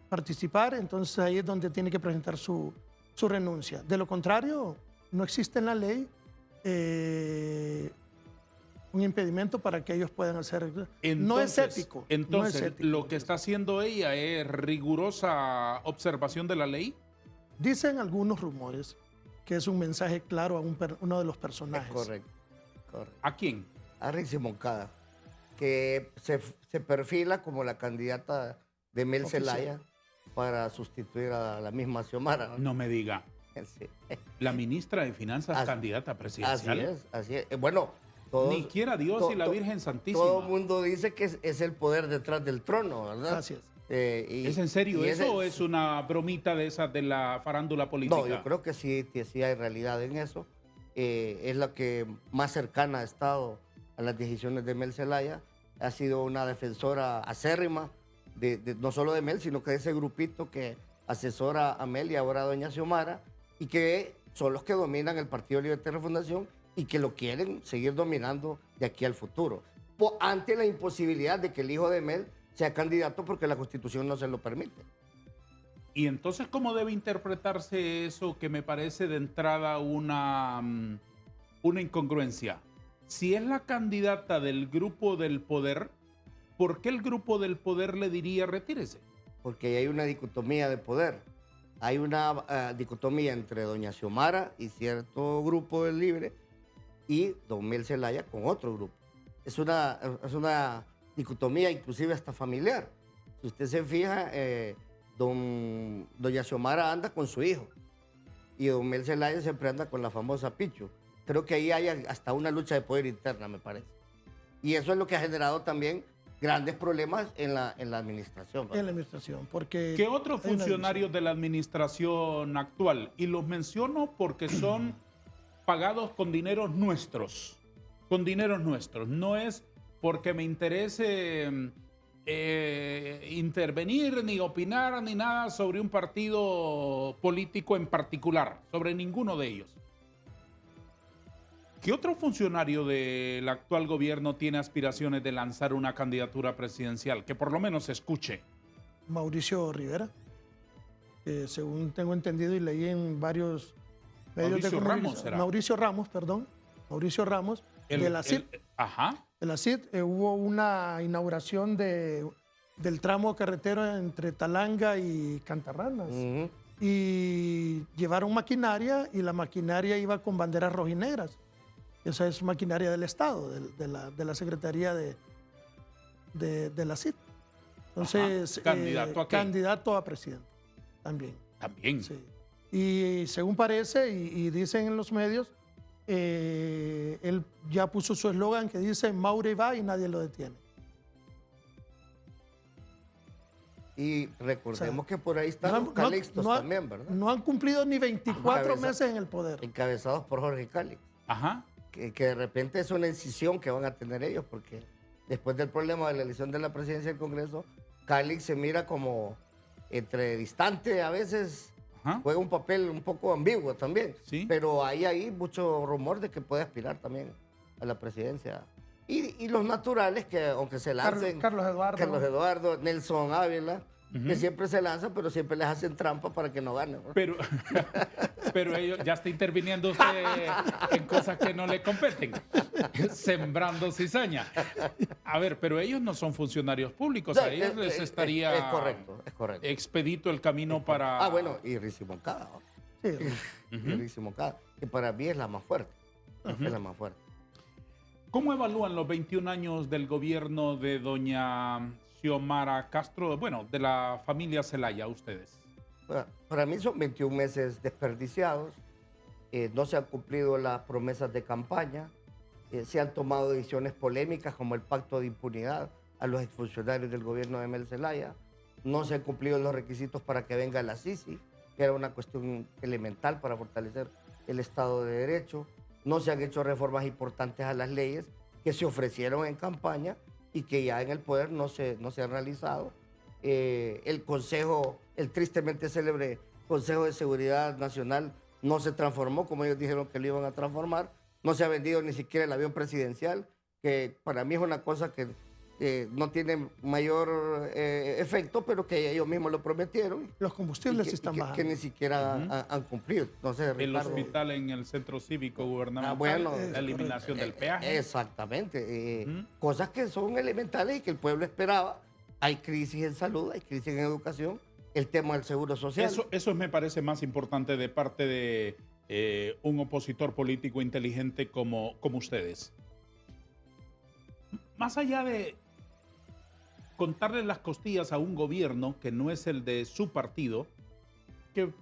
participar. Entonces ahí es donde tiene que presentar su renuncia. De lo contrario, no existe en la ley un impedimento para que ellos puedan hacer. Entonces, no es ético. Entonces, no es ético lo que está haciendo ella es rigurosa observación de la ley. Dicen algunos rumores que es un mensaje claro a uno de los personajes. Es correcto, correcto. ¿A quién? A Rixi Moncada, que se perfila como la candidata de Mel Oficial. Zelaya para sustituir a la misma Xiomara, ¿no? No me diga. Sí. La ministra de Finanzas Así- candidata presidencial. Así es. Bueno, todos, Ni quiera Dios y la Virgen Santísima. todo el mundo dice que es el poder detrás del trono, ¿verdad? Así es. ¿Es ¿Es en serio eso o es una bromita de esas de la farándula política? No, yo creo que sí hay realidad en eso. Es la que más cercana ha estado a las decisiones de Mel Zelaya. Ha sido una defensora acérrima, no solo de Mel, sino que de ese grupito que asesora a Mel y ahora a doña Xiomara, y que son los que dominan el Partido Libertad y Refundación y que lo quieren seguir dominando de aquí al futuro. Ante la imposibilidad de que el hijo de Mel sea candidato porque la Constitución no se lo permite. Y entonces, ¿cómo debe interpretarse eso que me parece de entrada una incongruencia? Si es la candidata del grupo del poder, ¿por qué el grupo del poder le diría retírese? Porque hay una dicotomía de poder. Hay una dicotomía entre doña Xiomara y cierto grupo del Libre y don Mel Zelaya con otro grupo. Es una dicotomía inclusive hasta familiar. Si usted se fija, doña Xiomara anda con su hijo y don Mel Zelaya siempre anda con la famosa Pichu. Creo que ahí hay hasta una lucha de poder interna, me parece. Y eso es lo que ha generado también grandes problemas en la administración, ¿verdad? En la administración, porque... ¿Qué otros hay una funcionarios de la administración actual? Y los menciono porque son pagados con dineros nuestros. Con dineros nuestros. No es porque me interese intervenir, ni opinar, ni nada sobre un partido político en particular, sobre ninguno de ellos. ¿Qué otro funcionario del actual gobierno tiene aspiraciones de lanzar una candidatura presidencial? Que por lo menos se escuche. Mauricio Rivera, que según tengo entendido y leí en varios medios Mauricio de Ramos, comunicación. ¿será? Mauricio Ramos, de la CID. Ajá. De la CID hubo una inauguración del tramo carretero entre Talanga y Cantarranas. Ujú. Y llevaron maquinaria y la maquinaria iba con banderas rojinegras. Esa es maquinaria del Estado, de la Secretaría de la CID. Entonces, Ajá. ¿Candidato a qué? candidato a presidente también. También. Sí. Y según parece, y dicen en los medios, él ya puso su eslogan que dice Maure va y nadie lo detiene. Y recordemos O sea, que por ahí están los Calixtos también, ¿verdad? No han cumplido ni 24 Cabeza- meses en el poder. Encabezados por Jorge Calix. Ajá. Que de repente es una incisión que van a tener ellos, porque después del problema de la elección de la presidencia del Congreso, Calix se mira como entre distante, a veces Ajá. juega un papel un poco ambiguo también. Sí. Pero hay mucho rumor de que puede aspirar también a la presidencia. Y los naturales que, aunque se lancen, Carlos Eduardo, Nelson Ávila, Ujú. que siempre se lanzan, pero siempre les hacen trampa para que no ganen, ¿no? Pero ellos ya está interviniendo usted en cosas que no le competen, sembrando cizaña. A ver, pero ellos no son funcionarios públicos, a ellos les estaría Es correcto. expedito el camino para... Bueno, y Rixi Moncada, ¿no? Sí. Y Rixi Moncada, que para mí es la más fuerte. Es la más fuerte. ¿Cómo evalúan los 21 años del gobierno de doña Xiomara Castro, bueno, de la familia Zelaya, ustedes? Para mí son 21 meses desperdiciados. No se han cumplido las promesas de campaña. Se han tomado decisiones polémicas como el pacto de impunidad a los exfuncionarios del gobierno de Mel Zelaya. No se han cumplido los requisitos para que venga la Sisi, que era una cuestión elemental para fortalecer el Estado de Derecho. No se han hecho reformas importantes a las leyes que se ofrecieron en campaña y que ya en el poder no se han realizado. El Consejo, el tristemente célebre Consejo de Seguridad Nacional no se transformó como ellos dijeron que lo iban a transformar. No se ha vendido ni siquiera el avión presidencial, que para mí es una cosa que no tiene mayor efecto, pero que ellos mismos lo prometieron. Los combustibles están bajando. Que ni siquiera han cumplido. Entonces, el Ricardo, hospital en el centro cívico gubernamental, bueno, la eliminación del peaje. Exactamente. Cosas que son elementales y que el pueblo esperaba. Hay crisis en salud, hay crisis en educación, el tema del seguro social. Eso me parece más importante de parte de un opositor político inteligente como ustedes. Más allá de contarle las costillas a un gobierno que no es el de su partido, que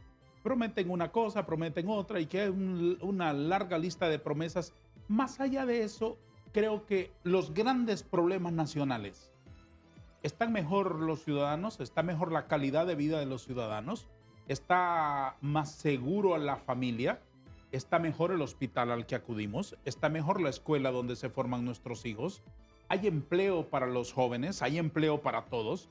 prometen una cosa, prometen otra y que hay una larga lista de promesas. Más allá de eso, creo que los grandes problemas nacionales, ¿están mejor los ciudadanos? ¿Está mejor la calidad de vida de los ciudadanos? ¿Está más seguro a la familia? ¿Está mejor el hospital al que acudimos? ¿Está mejor la escuela donde se forman nuestros hijos? ¿Hay empleo para los jóvenes? ¿Hay empleo para todos?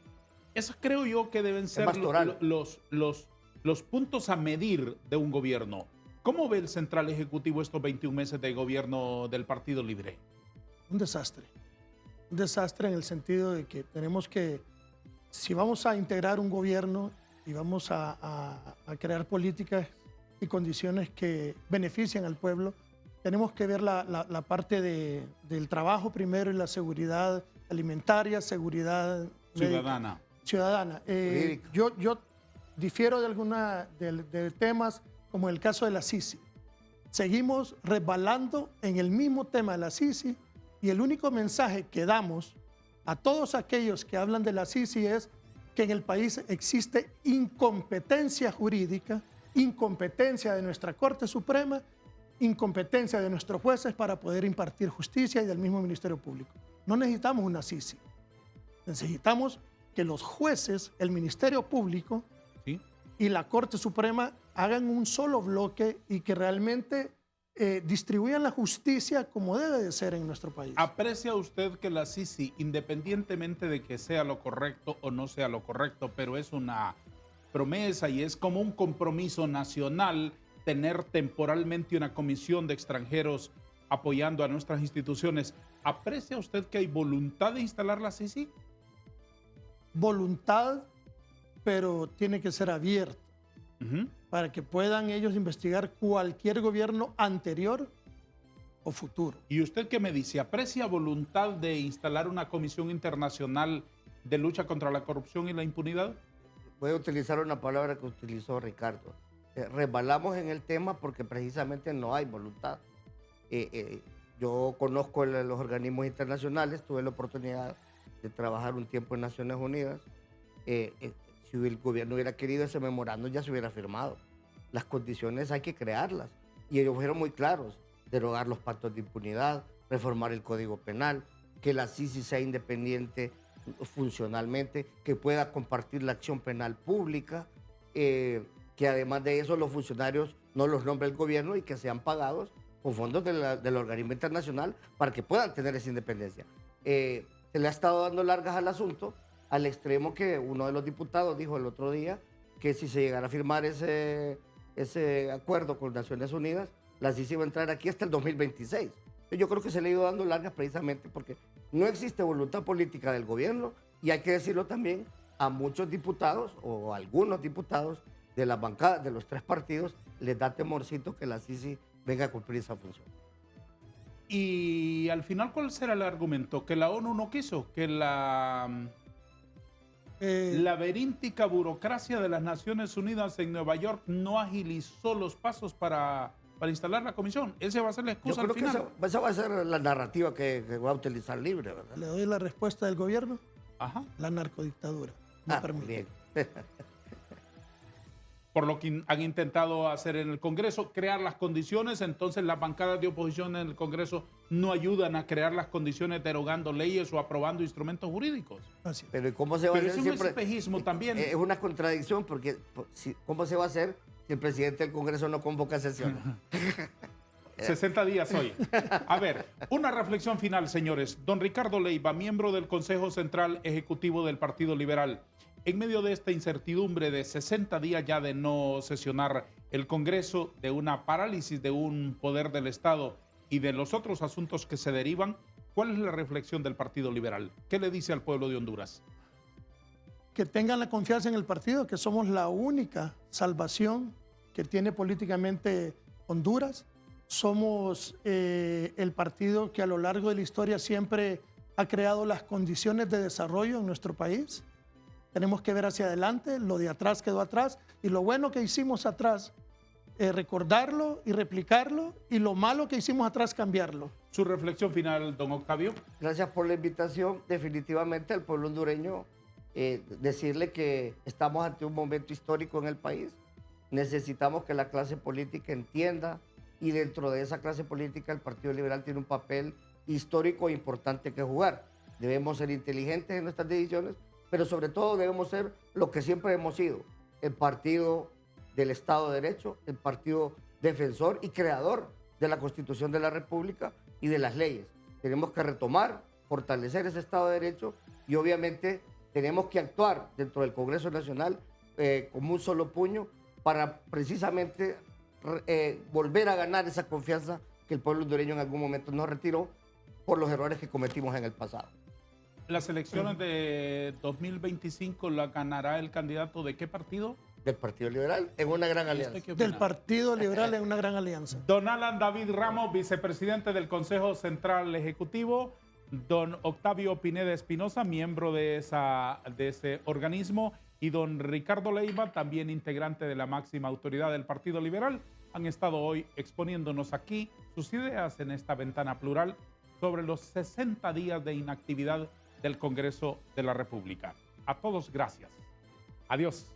Esos creo yo que deben ser los puntos a medir de un gobierno. ¿Cómo ve el Central Ejecutivo estos 21 meses de gobierno del Partido Libre? Un desastre. Un desastre en el sentido de que tenemos que, si vamos a integrar un gobierno y vamos a crear políticas y condiciones que beneficien al pueblo, tenemos que ver la parte del trabajo primero y la seguridad alimentaria, seguridad ciudadana. Yo difiero de temas como el caso de la Sisi. Seguimos resbalando en el mismo tema de la Sisi y el único mensaje que damos a todos aquellos que hablan de la Sisi es que en el país existe incompetencia jurídica, incompetencia de nuestra Corte Suprema, incompetencia de nuestros jueces para poder impartir justicia y del mismo Ministerio Público. No necesitamos una Sisi. Necesitamos que los jueces, el Ministerio Público y la Corte Suprema hagan un solo bloque y que realmente distribuyan la justicia como debe de ser en nuestro país. ¿Aprecia usted que la Sisi, independientemente de que sea lo correcto o no sea lo correcto, pero es una promesa y es como un compromiso nacional tener temporalmente una comisión de extranjeros apoyando a nuestras instituciones? ¿Aprecia usted que hay voluntad de instalar la Sisi? Voluntad, pero tiene que ser abierta para que puedan ellos investigar cualquier gobierno anterior o futuro. ¿Y usted qué me dice? ¿Aprecia voluntad de instalar una comisión internacional de lucha contra la corrupción y la impunidad? Voy a utilizar una palabra que utilizó Ricardo. Resbalamos en el tema porque precisamente no hay voluntad. Yo conozco los organismos internacionales, tuve la oportunidad de trabajar un tiempo en Naciones Unidas. Si el gobierno hubiera querido ese memorándum ya se hubiera firmado. Las condiciones hay que crearlas. Y ellos fueron muy claros: derogar los pactos de impunidad, reformar el Código Penal, que la Sisi sea independiente funcionalmente, que pueda compartir la acción penal pública, que además de eso los funcionarios no los nombre el gobierno y que sean pagados con fondos del organismo internacional para que puedan tener esa independencia. Se le ha estado dando largas al asunto, al extremo que uno de los diputados dijo el otro día que si se llegara a firmar ese acuerdo con Naciones Unidas, la CICI va a entrar aquí hasta el 2026. Yo creo que se le ha ido dando largas precisamente porque no existe voluntad política del gobierno y hay que decirlo también a muchos diputados o a algunos diputados de las bancadas de los tres partidos les da temorcito que la CICI venga a cumplir esa función. Y al final, ¿cuál será el argumento? Que la ONU no quiso, que la laberíntica burocracia de las Naciones Unidas en Nueva York no agilizó los pasos para para instalar la comisión. Esa va a ser la Yo excusa creo al que final. esa va a ser la narrativa que va a utilizar Libre, ¿verdad? Le doy la respuesta del gobierno. Ajá. La narcodictadura. No permite. Bien. Por lo que han intentado hacer en el Congreso, crear las condiciones, entonces las bancadas de oposición en el Congreso no ayudan a crear las condiciones derogando leyes o aprobando instrumentos jurídicos. Así es. Pero ¿y cómo se va Pero a es hacer un siempre? espejismo también. Es una contradicción porque ¿cómo se va a hacer si el presidente del Congreso no convoca sesiones? 60 días hoy. A ver, una reflexión final, señores. Don Ricardo Leiva, miembro del Consejo Central Ejecutivo del Partido Liberal. En medio de esta incertidumbre de 60 días ya de no sesionar el Congreso, de una parálisis de un poder del Estado y de los otros asuntos que se derivan, ¿cuál es la reflexión del Partido Liberal? ¿Qué le dice al pueblo de Honduras? Que tengan la confianza en el partido, que somos la única salvación que tiene políticamente Honduras. Somos el partido que a lo largo de la historia siempre ha creado las condiciones de desarrollo en nuestro país. Tenemos que ver hacia adelante, lo de atrás quedó atrás y lo bueno que hicimos atrás, recordarlo y replicarlo, y lo malo que hicimos atrás, cambiarlo. Su reflexión final, don Octavio. Gracias por la invitación. Definitivamente al pueblo hondureño decirle que estamos ante un momento histórico en el país. Necesitamos que la clase política entienda, y dentro de esa clase política el Partido Liberal tiene un papel histórico e importante que jugar. Debemos ser inteligentes en nuestras decisiones, pero sobre todo debemos ser lo que siempre hemos sido, el partido del Estado de Derecho, el partido defensor y creador de la Constitución de la República y de las leyes. Tenemos que retomar, fortalecer ese Estado de Derecho y obviamente tenemos que actuar dentro del Congreso Nacional como un solo puño para precisamente volver a ganar esa confianza que el pueblo hondureño en algún momento nos retiró por los errores que cometimos en el pasado. Las elecciones de 2025 las ganará el candidato de qué partido? Del Partido Liberal en una gran alianza. ¿Usted qué opina? Del Partido Liberal en una gran alianza. Don Alan David Ramos, vicepresidente del Consejo Central Ejecutivo. Don Octavio Pineda Espinosa, miembro de ese organismo. Y don Ricardo Leiva, también integrante de la máxima autoridad del Partido Liberal, han estado hoy exponiéndonos aquí sus ideas en esta ventana plural sobre los 60 días de inactividad del Congreso de la República. A todos, gracias. Adiós.